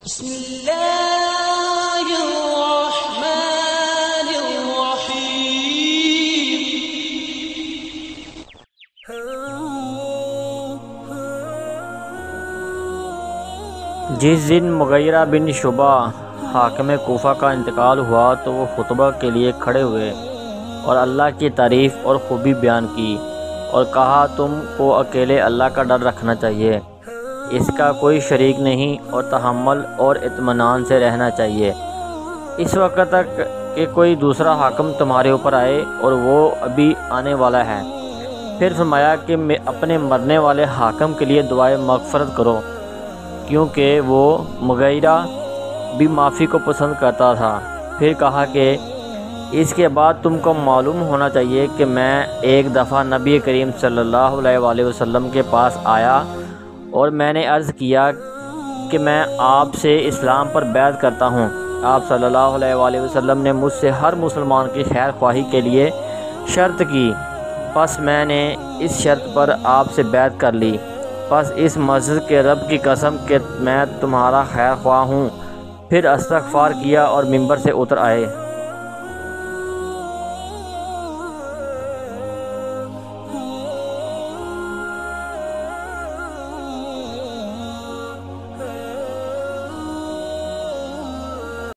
بسم اللہ الرحمن الرحیم۔ جس دن مغیرہ بن شعبہ حاکم کوفہ کا انتقال ہوا تو وہ خطبہ کے لیے کھڑے ہوئے اور اللہ کی تعریف اور خوبی بیان کی اور کہا، تم کو اکیلے اللہ کا ڈر رکھنا چاہیے، اس کا کوئی شریک نہیں، اور تحمل اور اطمینان سے رہنا چاہیے اس وقت تک کہ کوئی دوسرا حاکم تمہارے اوپر آئے، اور وہ ابھی آنے والا ہے۔ پھر فرمایا کہ اپنے مرنے والے حاکم کے لیے دعائے مغفرت کرو، کیونکہ وہ مغیرہ بھی معافی کو پسند کرتا تھا۔ پھر کہا کہ اس کے بعد تم کو معلوم ہونا چاہیے کہ میں ایک دفعہ نبی کریم صلی اللہ علیہ وآلہ وسلم کے پاس آیا اور میں نے عرض کیا کہ میں آپ سے اسلام پر بیعت کرتا ہوں۔ آپ صلی اللہ علیہ وآلہ وسلم نے مجھ سے ہر مسلمان کی خیر خواہی کے لیے شرط کی، پس میں نے اس شرط پر آپ سے بیعت کر لی۔ پس اس مسجد کے رب کی قسم کہ میں تمہارا خیر خواہ ہوں۔ پھر استغفار کیا اور ممبر سے اتر آئے۔